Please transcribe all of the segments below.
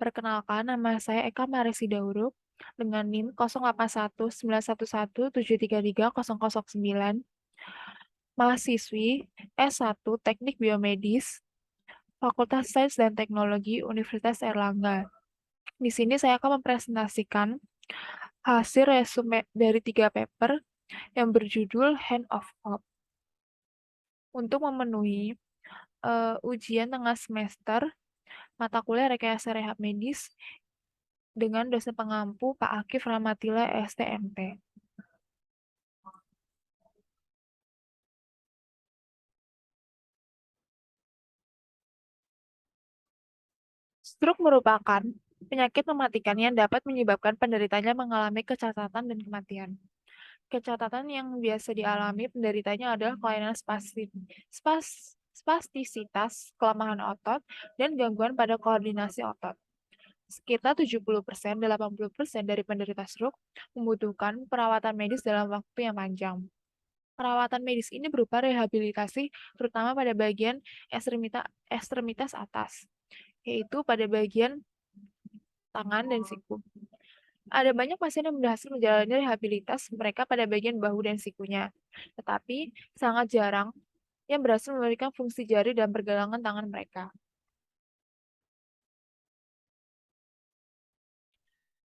Perkenalkan, nama saya Eka Marisi Dauruk dengan NIM 081911733009, mahasiswi S1 Teknik Biomedis, Fakultas Sains dan Teknologi Universitas Erlangga. Di sini saya akan mempresentasikan hasil resume dari 3 paper yang berjudul Hand of Hope. Untuk memenuhi ujian tengah semester mata kuliah rekayasa rehab medis dengan dosen pengampu Pak Akif Rahmatilla STMT. Stroke merupakan penyakit mematikan yang dapat menyebabkan penderitanya mengalami kecacatan dan kematian. Kecacatan yang biasa dialami penderitanya adalah kelainan spastisitas, kelemahan otot, dan gangguan pada koordinasi otot. Sekitar 70–80% dari penderita stroke membutuhkan perawatan medis dalam waktu yang panjang. Perawatan medis ini berupa rehabilitasi terutama pada bagian ekstremitas atas, yaitu pada bagian tangan dan siku. Ada banyak pasien yang berhasil menjalani rehabilitas mereka pada bagian bahu dan sikunya, tetapi sangat jarang yang berhasil memberikan fungsi jari dan pergelangan tangan mereka.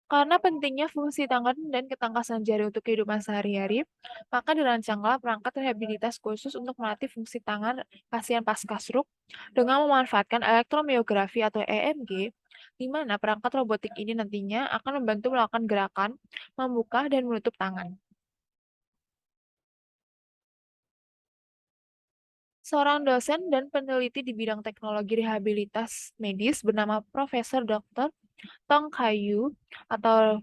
Karena pentingnya fungsi tangan dan ketangkasan jari untuk kehidupan sehari-hari, maka dirancanglah perangkat rehabilitas khusus untuk melatih fungsi tangan pasien pasca stroke dengan memanfaatkan elektromiografi atau EMG, di mana perangkat robotik ini nantinya akan membantu melakukan gerakan, membuka dan menutup tangan. Seorang dosen dan peneliti di bidang teknologi rehabilitas medis bernama Profesor Dr. Tong Kayu atau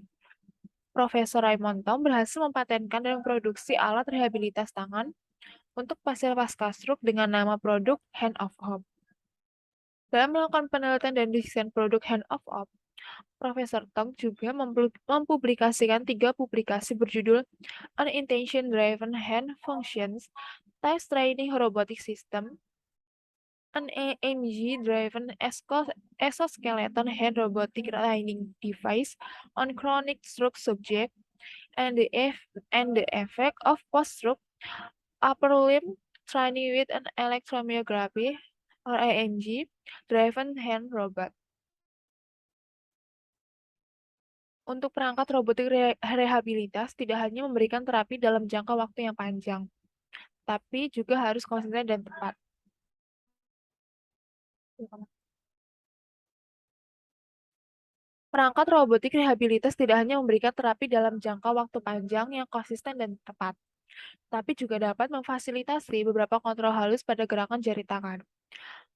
Profesor Raymond Tong berhasil mempatenkan dan memproduksi alat rehabilitas tangan untuk pasien pasca stroke dengan nama produk Hand of Hope. Dalam melakukan penelitian dan desain produk Hand of Hope, Profesor Tong juga mempublikasikan 3 publikasi berjudul Unintention Driven Hand Functions, Test Training Robotic System, an AMG-driven exoskeleton hand robotic training device on chronic stroke subject, and the effect of post-stroke upper limb training with an electromyography or AMG driven hand robot. Untuk perangkat robotik rehabilitas tidak hanya memberikan terapi dalam jangka waktu yang panjang, tapi juga harus konsisten dan tepat. Perangkat robotik rehabilitas tidak hanya memberikan terapi dalam jangka waktu panjang yang konsisten dan tepat, tapi juga dapat memfasilitasi beberapa kontrol halus pada gerakan jari tangan.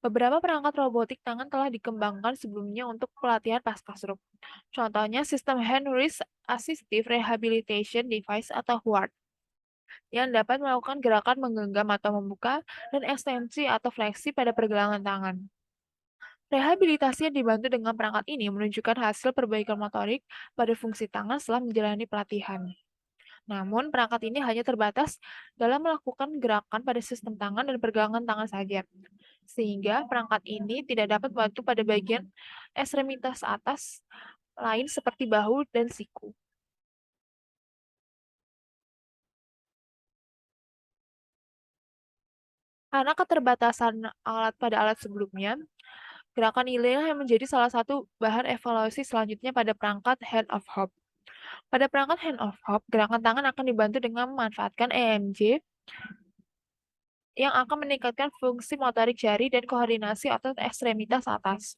Beberapa perangkat robotik tangan telah dikembangkan sebelumnya untuk pelatihan pasca stroke. Contohnya sistem Hand Wrist Assistive Rehabilitation Device atau HWARD, yang dapat melakukan gerakan menggenggam atau membuka dan ekstensi atau fleksi pada pergelangan tangan. Rehabilitasi yang dibantu dengan perangkat ini menunjukkan hasil perbaikan motorik pada fungsi tangan setelah menjalani pelatihan. Namun, perangkat ini hanya terbatas dalam melakukan gerakan pada sistem tangan dan pergelangan tangan saja, sehingga perangkat ini tidak dapat membantu pada bagian ekstremitas atas lain seperti bahu dan siku. Karena keterbatasan alat pada alat sebelumnya, gerakan inilah yang menjadi salah satu bahan evaluasi selanjutnya pada perangkat Hand of Hope. Pada perangkat Hand of Hope, gerakan tangan akan dibantu dengan memanfaatkan EMG yang akan meningkatkan fungsi motorik jari dan koordinasi otot ekstremitas atas.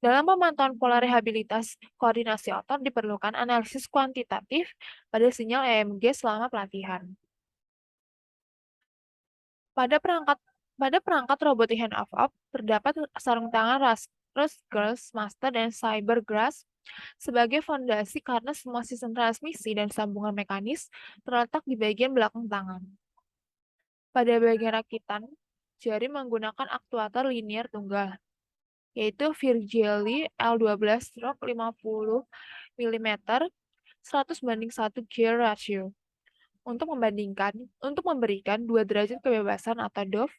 Dalam pemantauan pola rehabilitas koordinasi otot diperlukan analisis kuantitatif pada sinyal EMG selama pelatihan. Pada perangkat robotik Hand of Hope terdapat sarung tangan Girls Master dan Cybergrass sebagai fondasi karena semua sistem transmisi dan sambungan mekanis terletak di bagian belakang tangan. Pada bagian rakitan, jari menggunakan aktuator linier tunggal, yaitu Virgili L12/50 mm 100:1 gear ratio untuk memberikan 2 derajat kebebasan atau DOF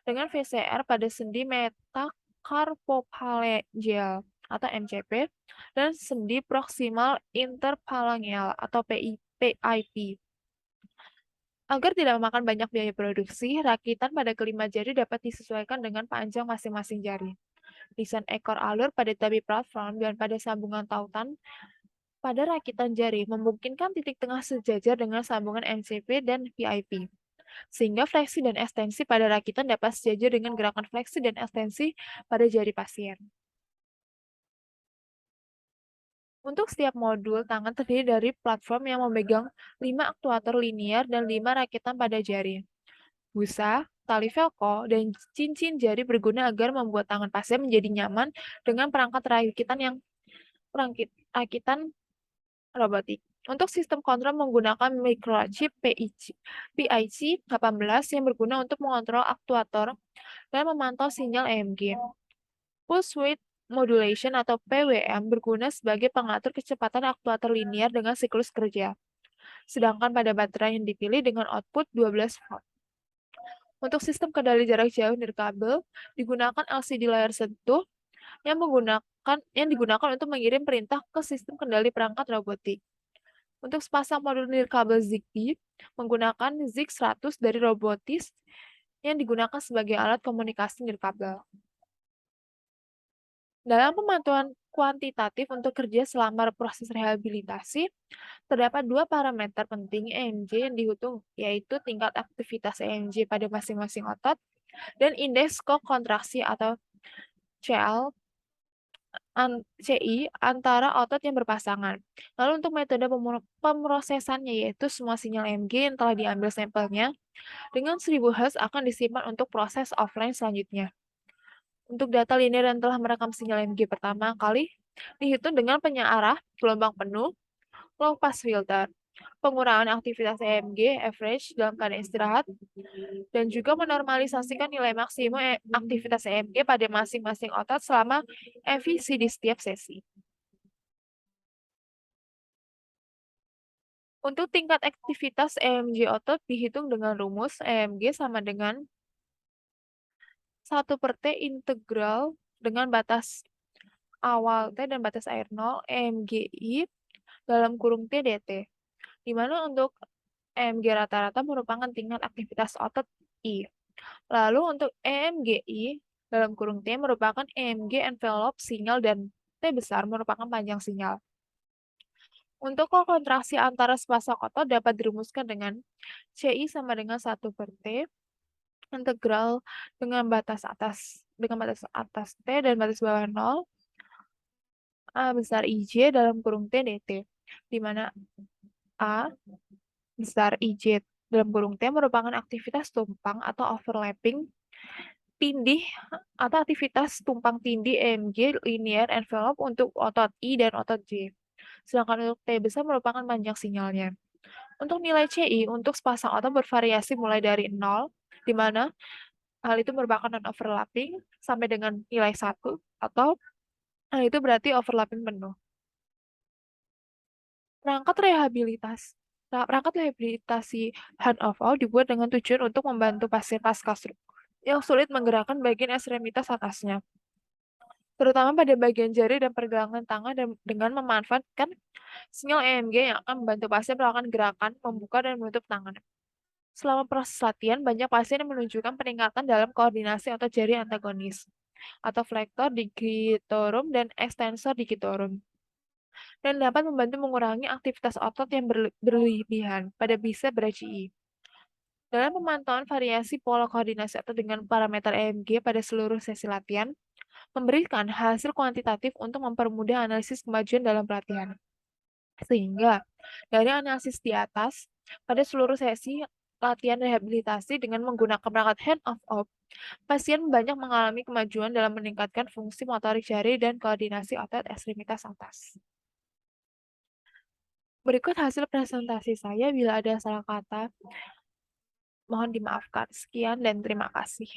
dengan VCR pada sendi metacarpophalangeal atau MCP, dan sendi proksimal interphalangeal atau PIP. Agar tidak memakan banyak biaya produksi, rakitan pada kelima jari dapat disesuaikan dengan panjang masing-masing jari. Desain ekor alur pada tabi platform dan pada sambungan tautan pada rakitan jari memungkinkan titik tengah sejajar dengan sambungan MCP dan PIP, sehingga fleksi dan ekstensi pada rakitan dapat sejajar dengan gerakan fleksi dan ekstensi pada jari pasien. Untuk setiap modul tangan terdiri dari platform yang memegang 5 aktuator linear dan 5 rakitan pada jari. Busa, tali velcro, dan cincin jari berguna agar membuat tangan pasien menjadi nyaman dengan perangkat rakitan robotik. Untuk sistem kontrol menggunakan microchip PIC 18 yang berguna untuk mengontrol aktuator dan memantau sinyal EMG. Pulse width modulation atau PWM berguna sebagai pengatur kecepatan aktuator linear dengan siklus kerja. Sedangkan pada baterai yang dipilih dengan output 12 volt. Untuk sistem kendali jarak jauh nirkabel digunakan LCD layar sentuh yang digunakan untuk mengirim perintah ke sistem kendali perangkat robotik. Untuk sepasang modul nirkabel Zigbee menggunakan ZIG-100 dari Robotis yang digunakan sebagai alat komunikasi nirkabel. Dalam pemantauan kuantitatif untuk kerja selama proses rehabilitasi, terdapat dua parameter penting EMJ yang dihitung, yaitu tingkat aktivitas EMJ pada masing-masing otot dan indeks kontraksi atau CI antara otot yang berpasangan. Lalu untuk metode pemrosesannya, yaitu semua sinyal EMG yang telah diambil sampelnya dengan 1000 Hz akan disimpan untuk proses offline selanjutnya. Untuk data linear yang telah merekam sinyal EMG pertama kali, dihitung dengan penyearah gelombang penuh, low pass filter, pengurangan aktivitas EMG average dalam keadaan istirahat, dan juga menormalisasikan nilai maksimum aktivitas EMG pada masing-masing otot selama FVC di setiap sesi. Untuk tingkat aktivitas EMG otot dihitung dengan rumus EMG sama dengan 1/T integral dengan batas awal T dan batas akhir 0 EMGI dalam kurung T dt, di mana untuk EMG rata-rata merupakan tingkat aktivitas otot I. Lalu untuk EMGI dalam kurung T merupakan EMG envelope sinyal dan T besar merupakan panjang sinyal. Untuk kontraksi antara sepasang otot dapat dirumuskan dengan CI sama dengan 1/T integral dengan batas atas T dan batas bawah 0 A besar IJ dalam kurung T dt, di mana A besar IJ dalam kurung T merupakan aktivitas tumpang atau overlapping tindih atau aktivitas tumpang tindih EMG linear envelope untuk otot I dan otot J. Sedangkan untuk T besar merupakan panjang sinyalnya. Untuk nilai CI untuk sepasang otot bervariasi mulai dari 0, di mana hal itu merupakan non-overlapping, sampai dengan nilai 1, atau hal itu berarti overlapping penuh. Perangkat rehabilitasi hand-off-out dibuat dengan tujuan untuk membantu pasien pasca stroke yang sulit menggerakkan bagian ekstremitas atasnya, terutama pada bagian jari dan pergelangan tangan, dan dengan memanfaatkan sinyal EMG yang akan membantu pasien melakukan gerakan membuka dan menutup tangan. Selama proses latihan, banyak pasien yang menunjukkan peningkatan dalam koordinasi otot jari antagonis atau flektor digitorum dan ekstensor digitorum, dan dapat membantu mengurangi aktivitas otot yang berlebihan pada bicep brachii. Dalam pemantauan variasi pola koordinasi otot dengan parameter EMG pada seluruh sesi latihan, memberikan hasil kuantitatif untuk mempermudah analisis kemajuan dalam pelatihan. Sehingga, dari analisis di atas, pada seluruh sesi latihan rehabilitasi dengan menggunakan perangkat hand-off, pasien banyak mengalami kemajuan dalam meningkatkan fungsi motorik jari dan koordinasi otot ekstremitas atas. Berikut hasil presentasi saya. Bila ada salah kata, mohon dimaafkan. Sekian dan terima kasih.